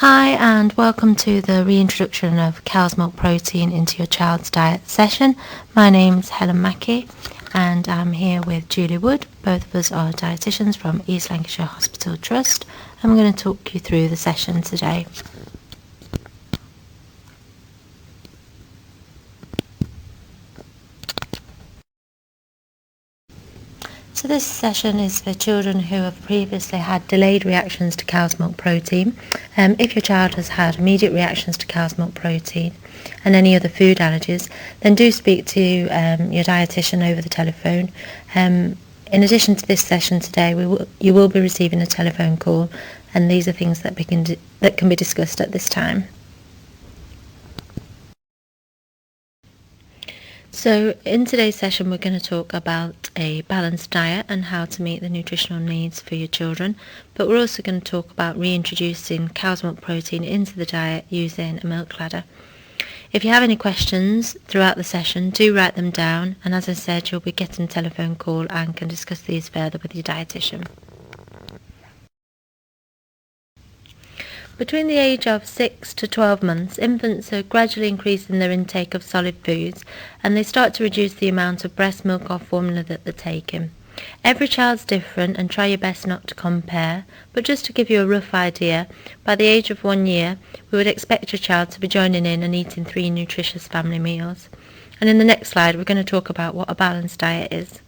Hi and welcome to the reintroduction of cow's milk protein into your child's diet session. My name's Helen Mackey and I'm here with Julie Wood. Both of us are dietitians from East Lancashire Hospital Trust and we're going to talk you through the session today. So this session is for children who have previously had delayed reactions to cow's milk protein. If your child has had immediate reactions to cow's milk protein and any other food allergies, then do speak to your dietitian over the telephone. In addition to this session today, you will be receiving a telephone call, and these are things that can be discussed at this time. So in today's session we're going to talk about a balanced diet and how to meet the nutritional needs for your children, but we're also going to talk about reintroducing cow's milk protein into the diet using a milk ladder. If you have any questions throughout the session, do write them down, and as I said, you'll be getting a telephone call and can discuss these further with your dietitian. Between the age of 6 to 12 months, infants are gradually increasing their intake of solid foods and they start to reduce the amount of breast milk or formula that they're taking. Every child's different and try your best not to compare, but just to give you a rough idea, by the age of 1 year, we would expect your child to be joining in and eating 3 nutritious family meals. And in the next slide, we're going to talk about what a balanced diet is.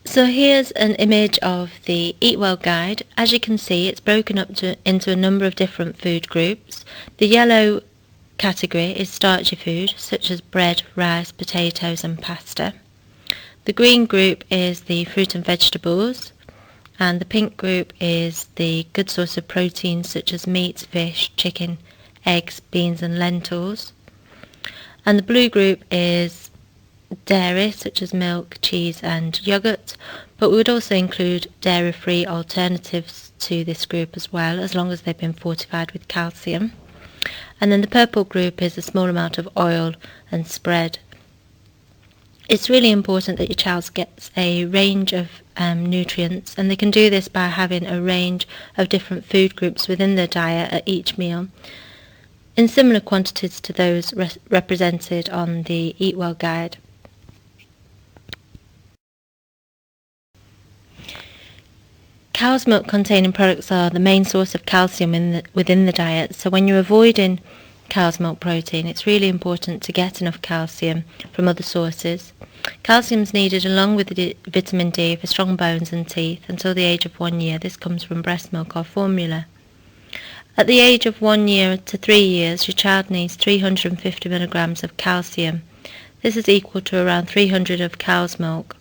So here's an image of the Eat Well guide. As you can see, it's broken up into a number of different food groups. The yellow category is starchy food, such as bread, rice, potatoes and pasta. The green group is the fruit and vegetables, and the pink group is the good source of protein, such as meat, fish, chicken, eggs, beans and lentils. And the blue group is dairy, such as milk, cheese and yoghurt, but we would also include dairy-free alternatives to this group as well, as long as they've been fortified with calcium. And then the purple group is a small amount of oil and spread. It's really important that your child gets a range of nutrients, and they can do this by having a range of different food groups within their diet at each meal, in similar quantities to those represented on the Eat Well guide. Cow's milk containing products are the main source of calcium within the diet, so when you're avoiding cow's milk protein, it's really important to get enough calcium from other sources. Calcium is needed along with vitamin D for strong bones and teeth until the age of 1 year. This comes from breast milk or formula. At the age of 1 year to 3 years, your child needs 350 milligrams of calcium. This is equal to around 300 of cow's milk,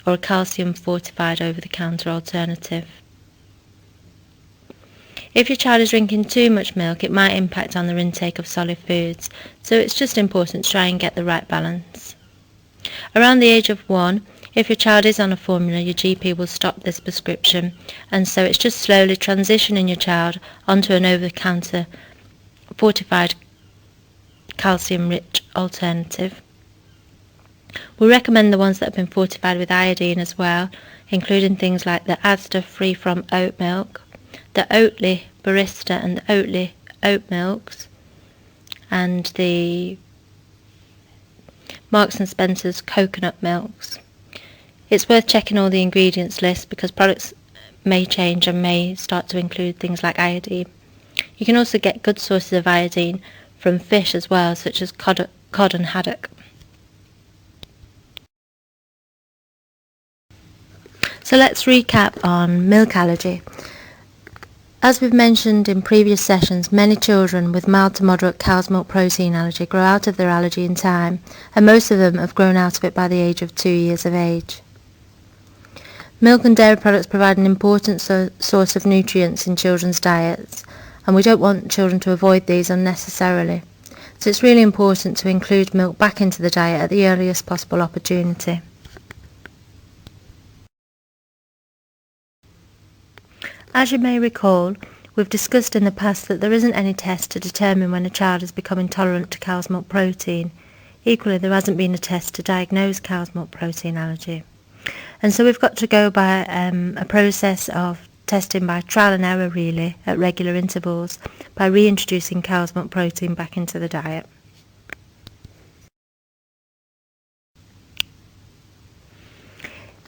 or a calcium fortified over-the-counter alternative. If your child is drinking too much milk, it might impact on their intake of solid foods, so it's just important to try and get the right balance. Around the age of 1, if your child is on a formula, your GP will stop this prescription, and so it's just slowly transitioning your child onto an over-the-counter fortified calcium-rich alternative. We recommend the ones that have been fortified with iodine as well, including things like the Asda free from oat milk, the Oatly Barista and the Oatly oat milks, and the Marks and Spencer's coconut milks. It's worth checking all the ingredients list because products may change and may start to include things like iodine. You can also get good sources of iodine from fish as well, such as cod and haddock. So let's recap on milk allergy. As we've mentioned in previous sessions, many children with mild to moderate cow's milk protein allergy grow out of their allergy in time, and most of them have grown out of it by the age of 2 years of age. Milk and dairy products provide an important source of nutrients in children's diets, and we don't want children to avoid these unnecessarily. So it's really important to include milk back into the diet at the earliest possible opportunity. As you may recall, we've discussed in the past that there isn't any test to determine when a child has become intolerant to cow's milk protein. Equally, there hasn't been a test to diagnose cow's milk protein allergy. And so we've got to go by a process of testing by trial and error really at regular intervals by reintroducing cow's milk protein back into the diet.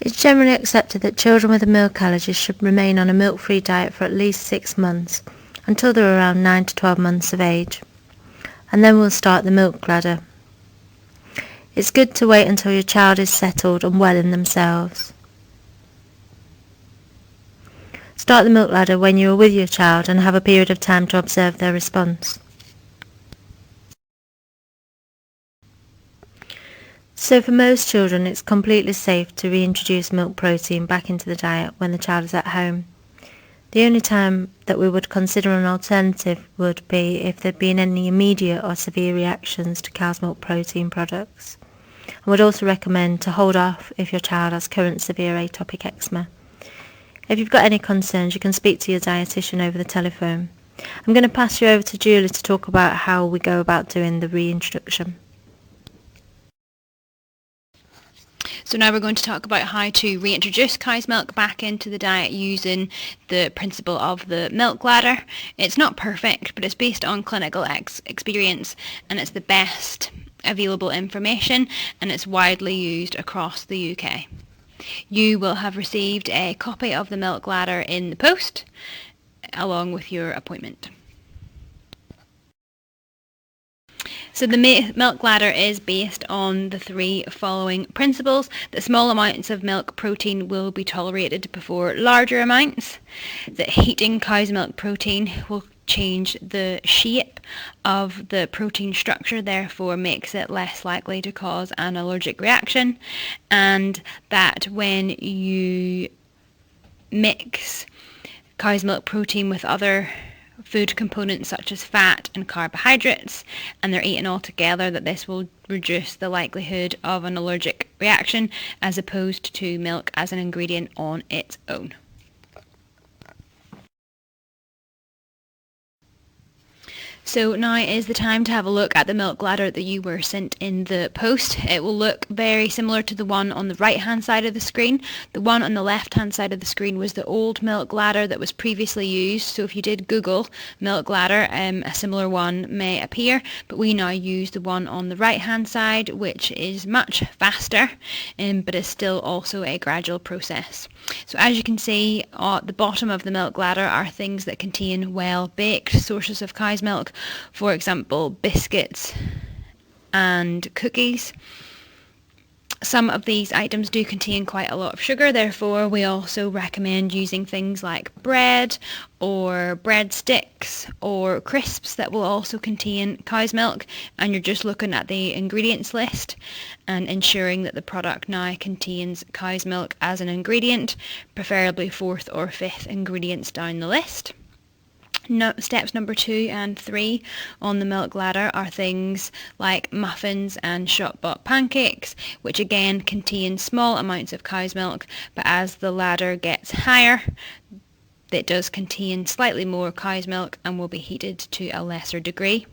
It's generally accepted that children with a milk allergy should remain on a milk-free diet for at least 6 months, until they're around 9 to 12 months of age, and then we'll start the milk ladder. It's good to wait until your child is settled and well in themselves. Start the milk ladder when you are with your child and have a period of time to observe their response. So for most children, it's completely safe to reintroduce milk protein back into the diet when the child is at home. The only time that we would consider an alternative would be if there'd been any immediate or severe reactions to cow's milk protein products. I would also recommend to hold off if your child has current severe atopic eczema. If you've got any concerns, you can speak to your dietitian over the telephone. I'm going to pass you over to Julie to talk about how we go about doing the reintroduction. So now we're going to talk about how to reintroduce cow's milk back into the diet using the principle of the milk ladder. It's not perfect, but it's based on clinical experience, and it's the best available information, and it's widely used across the UK. You will have received a copy of the milk ladder in the post, along with your appointment. So the milk ladder is based on the 3 following principles: that small amounts of milk protein will be tolerated before larger amounts, that heating cow's milk protein will change the shape of the protein structure, therefore makes it less likely to cause an allergic reaction, and that when you mix cow's milk protein with other food components such as fat and carbohydrates, and they're eaten all together, that this will reduce the likelihood of an allergic reaction as opposed to milk as an ingredient on its own. So now is the time to have a look at the milk ladder that you were sent in the post. It will look very similar to the one on the right hand side of the screen. The one on the left hand side of the screen was the old milk ladder that was previously used. So if you did Google milk ladder, a similar one may appear, but we now use the one on the right hand side, which is much faster, but is still also a gradual process. So as you can see, at the bottom of the milk ladder are things that contain well-baked sources of cow's milk, for example, biscuits and cookies. Some of these items do contain quite a lot of sugar, therefore we also recommend using things like bread or breadsticks or crisps that will also contain cow's milk, and you're just looking at the ingredients list and ensuring that the product now contains cow's milk as an ingredient, preferably 4th or 5th ingredients down the list. Steps number 2 and 3 on the milk ladder are things like muffins and shop-bought pancakes, which again contain small amounts of cow's milk, but as the ladder gets higher, it does contain slightly more cow's milk and will be heated to a lesser degree.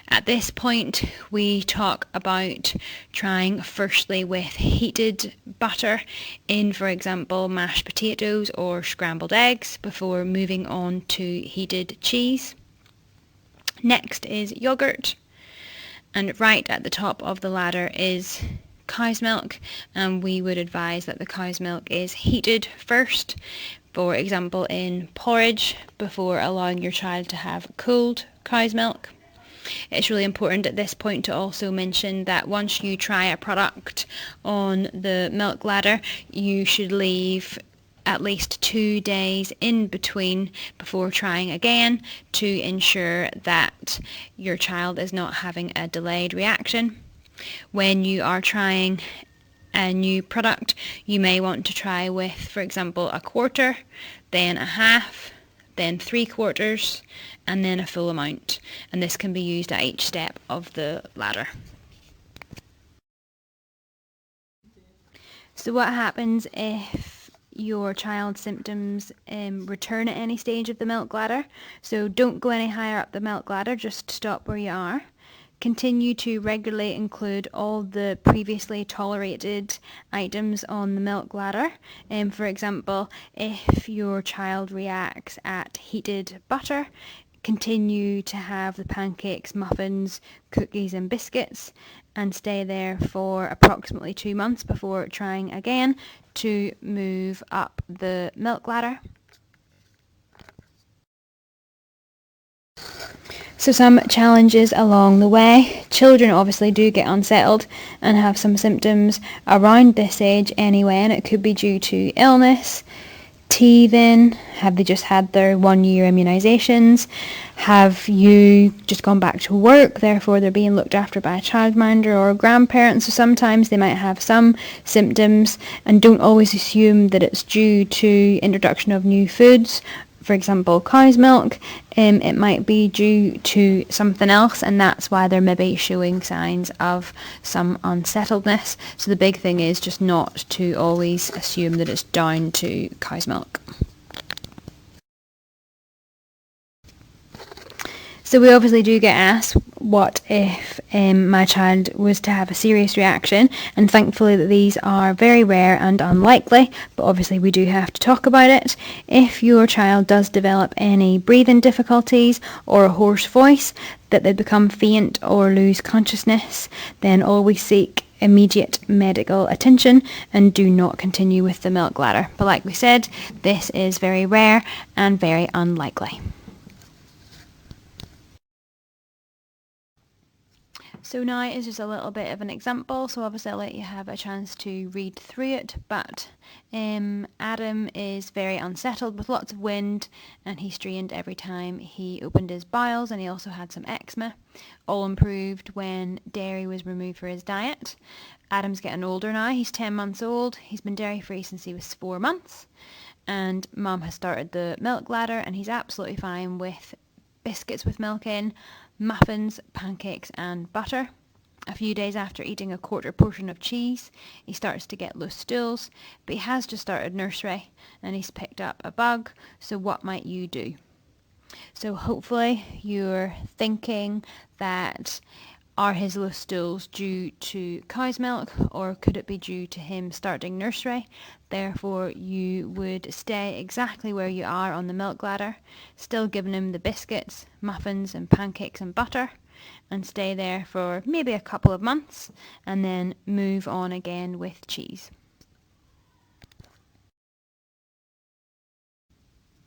At this point, we talk about trying firstly with heated butter in, for example, mashed potatoes or scrambled eggs, before moving on to heated cheese. Next is yogurt, and right at the top of the ladder is cow's milk, and we would advise that the cow's milk is heated first, for example in porridge, before allowing your child to have cold cow's milk. It's really important at this point to also mention that once you try a product on the milk ladder, you should leave at least 2 days in between before trying again to ensure that your child is not having a delayed reaction. When you are trying a new product, you may want to try with, for example, a quarter, then a half, then 3/4, and then a full amount, and this can be used at each step of the ladder. So what happens if your child's symptoms return at any stage of the milk ladder? So don't go any higher up the milk ladder, just stop where you are. Continue to regularly include all the previously tolerated items on the milk ladder. For example, if your child reacts at heated butter, continue to have the pancakes, muffins, cookies and biscuits, and stay there for approximately 2 months before trying again to move up the milk ladder. So some challenges along the way. Children obviously do get unsettled and have some symptoms around this age anyway, and it could be due to illness, teething. Have they just had their 1-year immunisations? Have you just gone back to work, therefore they're being looked after by a childminder or a grandparent? So sometimes they might have some symptoms, and don't always assume that it's due to introduction of new foods. For example, cow's milk, it might be due to something else, and that's why they're maybe showing signs of some unsettledness. So the big thing is just not to always assume that it's down to cow's milk. So we obviously do get asked, what if my child was to have a serious reaction? And thankfully that these are very rare and unlikely, but obviously we do have to talk about it. If your child does develop any breathing difficulties or a hoarse voice, that they become faint or lose consciousness, then always seek immediate medical attention and do not continue with the milk ladder. But like we said, this is very rare and very unlikely. So now is just a little bit of an example, so obviously I'll let you have a chance to read through it, but Adam is very unsettled with lots of wind, and he strained every time he opened his bowels, and he also had some eczema. All improved when dairy was removed for his diet. Adam's getting older now, he's 10 months old, he's been dairy free since he was 4 months, and Mum has started the milk ladder, and he's absolutely fine with biscuits with milk in, muffins, pancakes and butter. A few days after eating a quarter portion of cheese, he starts to get loose stools, but he has just started nursery and he's picked up a bug, so what might you do? So hopefully you're thinking that, are his loose stools due to cow's milk, or could it be due to him starting nursery? Therefore, you would stay exactly where you are on the milk ladder, still giving him the biscuits, muffins and pancakes and butter, and stay there for maybe a couple of months, and then move on again with cheese.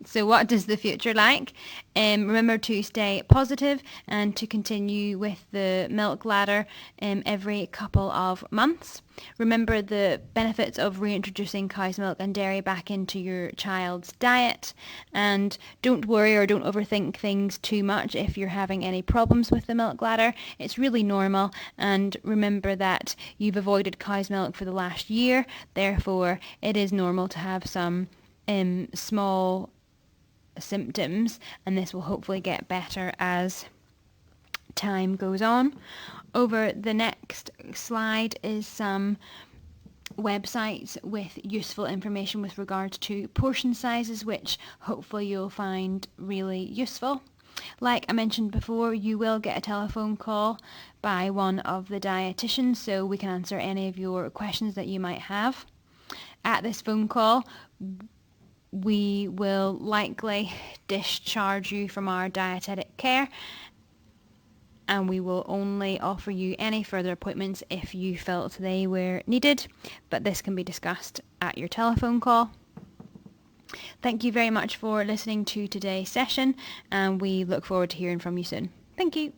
So what does the future like? Remember to stay positive and to continue with the milk ladder every couple of months. Remember the benefits of reintroducing cow's milk and dairy back into your child's diet, and don't worry or don't overthink things too much if you're having any problems with the milk ladder. It's really normal, and remember that you've avoided cow's milk for the last year, therefore it is normal to have some small symptoms, and this will hopefully get better as time goes on. Over the next slide is some websites with useful information with regards to portion sizes, which hopefully you'll find really useful. Like I mentioned before, you will get a telephone call by one of the dietitians, so we can answer any of your questions that you might have. At this phone call, we will likely discharge you from our dietetic care, and we will only offer you any further appointments if you felt they were needed, but this can be discussed at your telephone call. Thank you very much for listening to today's session, and we look forward to hearing from you soon. Thank you.